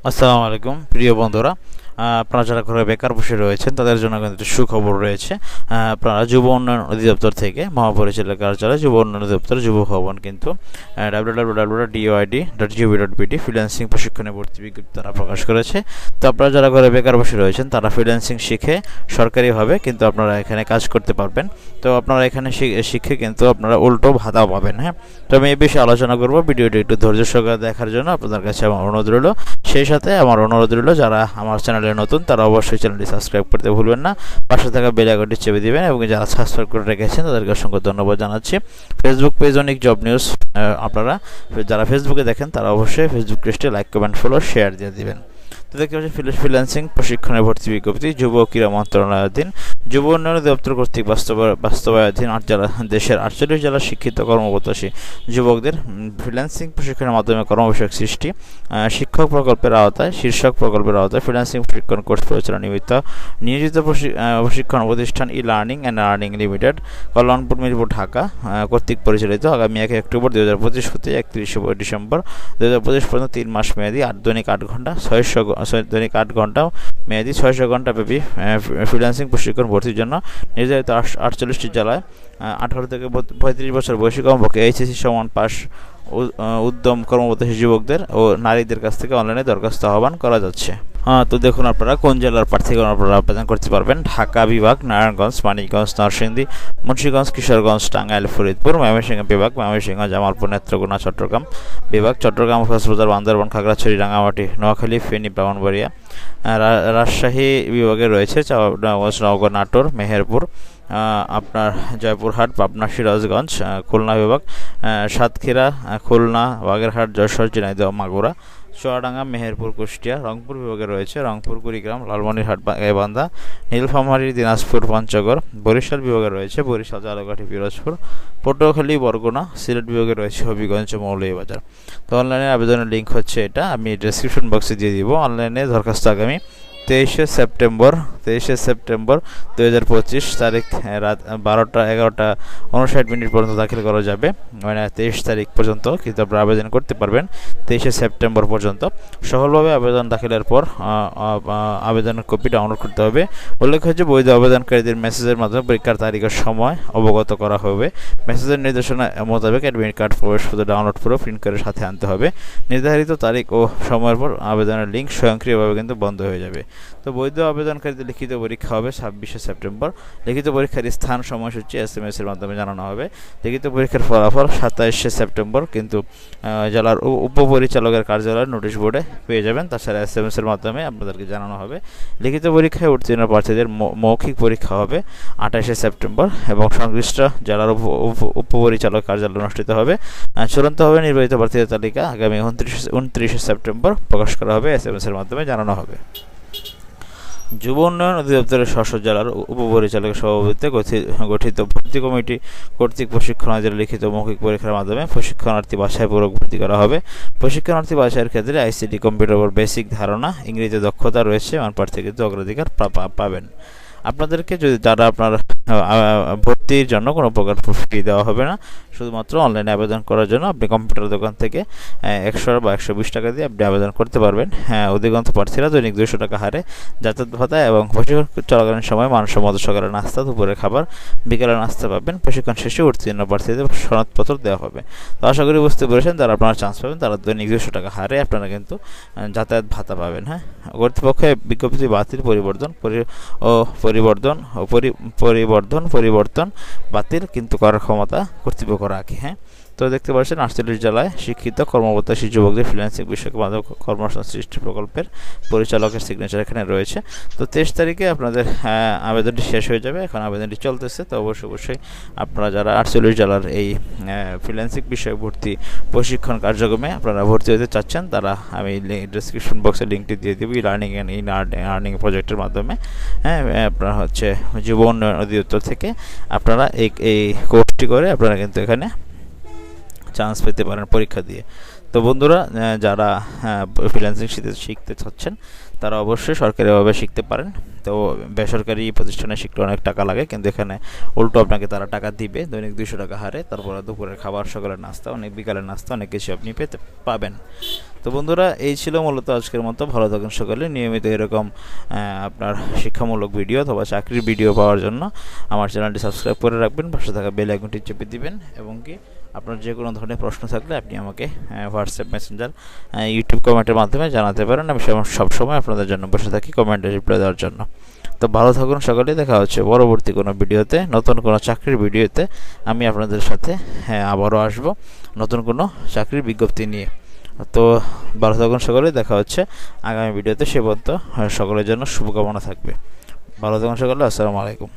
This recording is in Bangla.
আসসালামু আলাইকুম প্রিয় বন্ধুরা, আপনারা যারা ঘরে বেকার বসে রয়েছেন তাদের জন্য কিন্তু একটা সুখবর রয়েছে। আপনারা যুব উন্নয়ন অধিদপ্তর থেকে মহাপরিচালক কার্যালয় যুব উন্নয়ন অধিদপ্তর যুব ভবন কিন্তু www.doid.gov.pt ফ্রিল্যান্সিং প্রশিক্ষণে ভর্তি বিজ্ঞপ্তি তারা প্রকাশ করেছে। তো আপনারা যারা ঘরে বেকার বসে রয়েছেন তারা ফ্রিল্যান্সিং শিখে সরকারিভাবে কিন্তু আপনারা এখানে কাজ করতে পারবেন। তো আপনারা এখানে শিখে কিন্তু আপনারা উল্টো ভাতাও পাবেন। হ্যাঁ, তো আমি এই বিষয়ে আলোচনা করব। ভিডিওটি একটু ধৈর্য সহকারে দেখার জন্য আপনাদের কাছে আমার অনুরোধ রইল। সেই সাথে আমার অনুরোধ রইল যারা আমার চ্যানেলে নতুন তারা অবশ্যই চ্যানেলটি সাবস্ক্রাইব করতে ভুলবেন না, পাশে থাকা বেল আইকনটি চেপে দিবেন এবং যারা সাবস্ক্রাইব করে রেখেছেন তাদেরকে অসংখ্য ধন্যবাদ জানাচ্ছি। ফেসবুক পেজ অনেক জব নিউজ, আপনারা যারা ফেসবুকে দেখেন তারা অবশ্যই ফেসবুক পেজটি লাইক, কমেন্ট, ফলো, শেয়ার দিয়ে দিবেন। তো দেখতে পাচ্ছি ফ্রিল্যান্সিং প্রশিক্ষণের ভর্তি বিজ্ঞপ্তি যুব ক্রীড়া মন্ত্রণালয়াধীন যুব উন্নয়ন দপ্তর কর্তৃক বাস্তবায়নাধীন দেশের 48 জেলার শিক্ষিত কর্মপ্রত্যাশী যুবকদের ফ্রিল্যান্সিং প্রশিক্ষণের মাধ্যমে কর্মবিষয়ক সৃষ্টি শিক্ষক প্রকল্পের আওতায় শীর্ষক প্রকল্পের আওতায় ফ্রিল্যান্সিং প্রশিক্ষণ কোর্স পরিচালনা নিয়োজিত প্রশিক্ষণ প্রতিষ্ঠান e-learning and earning limited, Kalyanpur, Mirpur, Dhaka কর্তৃক পরিচালিত আগামী 1 অক্টোবর 2025 হতে 31 ডিসেম্বর 2025 পর্যন্ত 3 মাস মেয়াদী দৈনিক 8 ঘন্টা 600 ঘন্টা ব্যাপী ফ্রিল্যান্সিং প্রশিক্ষণ ভর্তির জন্য নির্ধারিত 48টি জেলায় 18 থেকে 35 বছর বয়সী কমপক্ষে এইচএসসি সমান পাস উদ্যম কর্মপ্রত্যাশী যুবকদের ও নারীদের কাছ থেকে অনলাইনে দরখাস্ত আহ্বান করা যাচ্ছে। তো দেখুন আপনারা কোন জেলার প্রার্থীগণ আপনারা আবেদন করতে পারবেন। ঢাকা বিভাগ, নারায়ণগঞ্জ, মানিকগঞ্জ, নরসিংদী, মুন্সিগঞ্জ, কিশোরগঞ্জ, টাঙ্গাইল, ফরিদপুর, ময়মনসিংহ বিভাগ, ময়মনসিংহ, জামালপুর, নেত্রকোনা, চট্টগ্রাম বিভাগ, চট্টগ্রাম, কক্সবাজার, বান্দরবান, খাগড়াছড়ি, রাঙামাটি, নোয়াখালী, ফেনী, ব্রাহ্মণবাড়িয়া, রাজশাহী বিভাগে রয়েছে নওগাঁ, নাটোর, মেহেরপুর, আপনার জয়পুরহাট, পাবনা, সিরাজগঞ্জ, খুলনা বিভাগ, সাতক্ষীরা, খুলনা, বাগেরহাট, যশোর, ঝিনাইদহ, মাগুরা, চুয়াডাঙ্গা, মেহেরপুর, কুষ্টিয়া, রংপুর বিভাগে রয়েছে রংপুর, কুড়িগ্রাম, লালমনিরহাট, গাইবান্ধা, নীলফামারী, দিনাজপুর, পঞ্চগড়, বরিশাল বিভাগে রয়েছে বরিশাল, ঝালকাঠি, পিরোজপুর, পটুয়াখালী, বরগুনা, সিলেট বিভাগে রয়েছে হবিগঞ্জ, মৌলভীবাজার। তো অনলাইনে আবেদনের লিঙ্ক হচ্ছে এটা, আমি ডেসক্রিপশন বক্সে দিয়ে দিব। অনলাইনে দরখাস্ত আগামী 23শে সেপ্টেম্বর 2025 তারিখ রাত 11:59 পর্যন্ত দাখিল করা যাবে। মানে 23 তারিখ পর্যন্ত কিন্তু আপনারা আবেদন করতে পারবেন 23শে সেপ্টেম্বর পর্যন্ত। সফলভাবে আবেদন দাখিলের পর আবেদনের কপি ডাউনলোড করতে হবে। উল্লেখ হচ্ছে বৈধ আবেদনকারীদের মেসেজের মাধ্যমে পরীক্ষার তারিখের সময় অবগত করা হবে। মেসেজের নির্দেশনা মোতাবেক অ্যাডমিট কার্ড প্রবেশপত্র ডাউনলোড করে প্রিন্ট করে সাথে আনতে হবে। নির্ধারিত তারিখ ও সময়ের পর আবেদনের লিঙ্ক স্বয়ংক্রিয়ভাবে কিন্তু বন্ধ হয়ে যাবে। তো বৈধ আবেদনকারীদের লিখিত পরীক্ষা হবে 26শে সেপ্টেম্বর। লিখিত পরীক্ষার স্থান, সময়সূচি SMS এর মাধ্যমে জানানো হবে। লিখিত পরীক্ষার ফলাফল 27শে সেপ্টেম্বর কিন্তু জেলার উপপরিচালকের কার্যালয়ের নোটিশ বোর্ডে পেয়ে যাবেন। তাছাড়া SMS এর মাধ্যমে আপনাদেরকে জানানো হবে। লিখিত পরীক্ষায় উত্তীর্ণ প্রার্থীদের মৌখিক পরীক্ষা হবে 28শে সেপ্টেম্বর এবং সংশ্লিষ্ট জেলার উপপরিচালক কার্যালয় অনুষ্ঠিত হবে। চূড়ান্তভাবে নির্বাচিত প্রার্থীদের তালিকা আগামী 29শে সেপ্টেম্বর প্রকাশ করা হবে। SMS এর মাধ্যমে জানানো হবে। যুব উন্নয়ন অধিদপ্তরের 600 জেলার উপপরিচালকের সভাপতিত্বে গঠিত ভর্তি কমিটি কর্তৃক প্রশিক্ষণার্থীদের লিখিত মৌখিক পরীক্ষার মাধ্যমে প্রশিক্ষণার্থী বাছাই পূর্বক ভর্তি করা হবে। প্রশিক্ষণার্থী বাছাইয়ের ক্ষেত্রে ICT কম্পিউটার বেসিক ধারণা, ইংরেজিতে দক্ষতা রয়েছে এমন প্রার্থী কিন্তু অগ্রাধিকার পাবেন। আপনাদেরকে যারা আপনার ভর্তির জন্য কোনো প্রকার ফি দেওয়া হবে না, শুধুমাত্র অনলাইনে আবেদন করার জন্য আপনি কম্পিউটার দোকান থেকে 100 বা 120 টাকা দিয়ে আপনি আবেদন করতে পারবেন। অধিকাংশ প্রার্থীরা দৈনিক 200 টাকা হারে যাতায়াত ভাতা এবং প্রশিক্ষণ চলাকালীন সময় মানসম্মত সকালের নাস্তা, দুপুরের খাবার, বিকেলের নাস্তা পাবেন। প্রশিক্ষণ শেষে উত্তীর্ণ প্রার্থীদের সনদপত্র দেওয়া হবে। তো আশা করি বুঝতে পেরেছেন, যারা আপনারা চান্স পাবেন তারা দৈনিক 200 টাকা হারে আপনারা কিন্তু যাতায়াত ভাতা পাবেন। কর্তৃপক্ষ বিজ্ঞপ্তি বাতিল, পরিবর্তন বাতিল কিন্তু করার ক্ষমতা কর্তৃপক্ষ রাখে। তো দেখতে পাচ্ছেন 48 জেলায় শিক্ষিত কর্মপ্রত্যাশী যুবকদের ফ্রিল্যান্সিং বিষয়ক মাধ্যম কর্মসংস্থান সৃষ্টি প্রকল্পের পরিচালকের সিগনেচার এখানে রয়েছে। তো 23 তারিখে আপনাদের আবেদনটি শেষ হয়ে যাবে। এখন আবেদনটি চলতেছে। তো অবশ্যই আপনারা যারা 48 জেলার এই ফ্রিল্যান্সিং বিষয়ে ভর্তি প্রশিক্ষণ কার্যক্রমে আপনারা ভর্তি হতে চাচ্ছেন, তারা আমি ডেসক্রিপশন বক্সে লিঙ্কটি দিয়ে দেবো। লার্নিং অ্যান্ড আর্নিং প্রজেক্টের মাধ্যমে আপনারা হচ্ছে যুব উন্নয়ন অধিদপ্তর থেকে আপনারা এই কোর্সটি করে আপনারা কিন্তু এখানে চান্স পেতে পারেন পরীক্ষা দিয়ে। তো বন্ধুরা, যারা ফ্রিল্যান্সিং শিখতে চাচ্ছেন তারা অবশ্যই সরকারিভাবে শিখতে পারেন। তো বেসরকারি প্রতিষ্ঠানে শিখতে অনেক টাকা লাগে, কিন্তু এখানে উল্টো আপনাকে তারা টাকা দিবে দৈনিক 200 টাকা হারে। তারপরে দুপুরের খাবার, সকালের নাস্তা, বিকালের নাস্তা, অনেক কিছু আপনি পাবেন। তো তো বন্ধুরা, এই ছিল মূলত আজকের মতো। ভালো থাকুন সকলে। নিয়মিত এরকম আপনার শিক্ষামূলক ভিডিও অথবা চাকরির ভিডিও পাওয়ার জন্য আমার চ্যানেলটি সাবস্ক্রাইব করে রাখবেন, পাশে থাকা বেল আইকনটি চেপে দিবেন, এবং কি আপনার যে কোনো ধরনের প্রশ্ন থাকলে আপনি আমাকে হোয়াটসঅ্যাপ, মেসেঞ্জার, ইউটিউব কমেন্টের মাধ্যমে জানাতে পারেন। আমি সবসময় আপনাদের জন্য বসে থাকি কমেন্টে রিপ্লাই দেওয়ার জন্য। তো ভালো থাকুন সকলে। দেখা হচ্ছে পরবর্তী কোনো ভিডিওতে, নতুন কোনো চাকরির ভিডিওতে। আমি আপনাদের সাথে আবারও আসবো নতুন কোনো চাকরির বিজ্ঞপ্তি নিয়ে। তো ভালো থাকুন সকলে। দেখা হচ্ছে আগামী ভিডিওতে। সে পর্যন্ত সকলের জন্য শুভকামনা থাকবে। ভালো থাকুন সকলে। আসসালামু আলাইকুম।